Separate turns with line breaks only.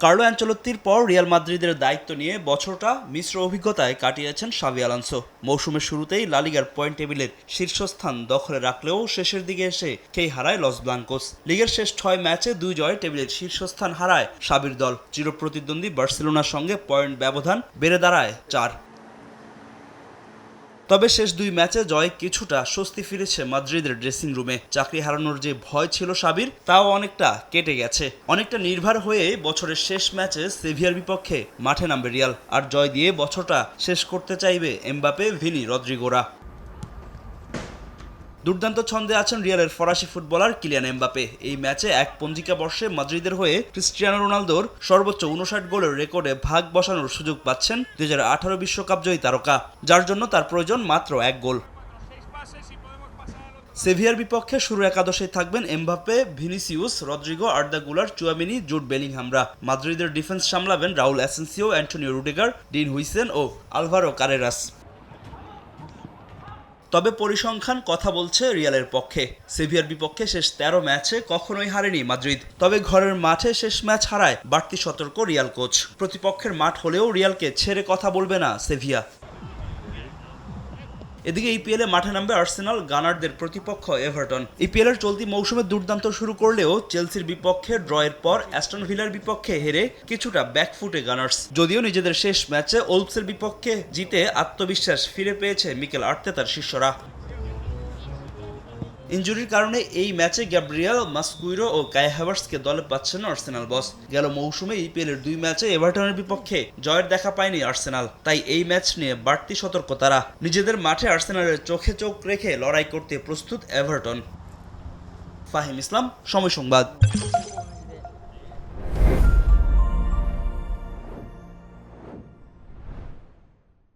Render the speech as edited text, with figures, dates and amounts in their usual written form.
Carlo অ্যানচেলত্তির পর Real মাদ্রিদের দায়িত্ব নিয়ে বছরটা মিশ্র অভিজ্ঞতায় কাটিয়েছেন শাভি আলোনসো। মৌসুমের শুরুতেই লা লিগার পয়েন্ট টেবিলের শীর্ষস্থান দখলে রাখলেও শেষের দিকে এসে খেই হারায় লস ব্লাঙ্কোস। লিগের শেষ 6 ম্যাচে 2 জয়ে টেবিলের শীর্ষস্থান হারায় শাভির দল। চিরপ্রতিদ্বন্দ্বী বার্সেলোনার সঙ্গে পয়েন্ট ব্যবধান বেড়ে দাঁড়ায় 4। তবে শেষ 2 ম্যাচে জয়ে কিছুটা স্বস্তি ফিরেছে মাদ্রিদের ড্রেসিং রুমে। চাকরি হারানোর যে ভয় ছিল শাভির, তাও অনেকটা কেটে গেছে। অনেকটা নির্ভর হয়ে বছরের শেষ ম্যাচে সেভিয়ার বিপক্ষে মাঠে নামবে রিয়াল। আর জয় দিয়ে বছরটা শেষ করতে চাইবে এমবাপে, ভিনি, রদ্রিগোরা। দুর্দান্ত ছন্দে আছেন রিয়ালের ফরাসি ফুটবলার কিলিয়ান এমবাপে। এই ম্যাচে এক পঞ্জিকা বর্ষে মাদ্রিদের হয়ে ক্রিস্টিয়ানো রোনালদোর সর্বোচ্চ 59 গোলের রেকর্ডে ভাগ বসানোর সুযোগ পাচ্ছেন 2018 বিশ্বকাপ জয়ী তারকা, যার জন্য তার প্রয়োজন মাত্র 1 গোল। সেভিয়ার বিপক্ষে শুরু একাদশেই থাকবেন এমবাপে, ভিনিসিউস, রদ্রিগো, আর্দা গুলার, চুয়ামিনি, জুড বেলিংহামরা। মাদ্রিদের ডিফেন্স সামলাবেন Raul Asencio, Antonio Rudiger, Dean Huijsen ও আলভারো কারেরাস। তবে পরিসংখ্যান কথা বলছে রিয়ালের পক্ষে। সেভিয়ার বিপক্ষে শেষ 13 ম্যাচে কখনোই হারেনি মাদ্রিদ। তবে ঘরের মাঠে শেষ ম্যাচ হারায় বাড়তি সতর্ক রিয়াল কোচ। প্রতিপক্ষের মাঠ হলেও রিয়ালকে ছেড়ে কথা বলবে না সেভিয়া। এদিকে ইপিএলে মাঠে নামবে আর্সেনাল, গানারদের প্রতিপক্ষ এভারটন। ইপিএলের চলতি মৌসুমে দুর্দান্ত শুরু করলেও চেলসির বিপক্ষে ড্রয়ের পর অ্যাস্টন ভিলার বিপক্ষে হেরে কিছুটা ব্যাকফুটে গানার্স। যদিও নিজেদের শেষ ম্যাচে ওলভসের বিপক্ষে জিতে আত্মবিশ্বাস ফিরে পেয়েছে মিকেল আর্তেতার শিষ্যরা। ইনজুরির কারণে এই ম্যাচে গ্যাব্রিয়েল মাসকুইরো ও কাই হ্যাভার্টসকে দলে পাচ্ছেন আর্সেনাল বস। গেল মৌসুমে ইপিএলের 2 ম্যাচে এভারটনের বিপক্ষে জয়ের দেখা পায়নি আর্সেনাল, তাই এই ম্যাচ নিয়ে বাড়তি সতর্ক তারা। নিজেদের মাঠে আর্সেনালের চোখে চোখ রেখে লড়াই করতে প্রস্তুত এভারটন। ফাহিম ইসলাম, সময় সংবাদ।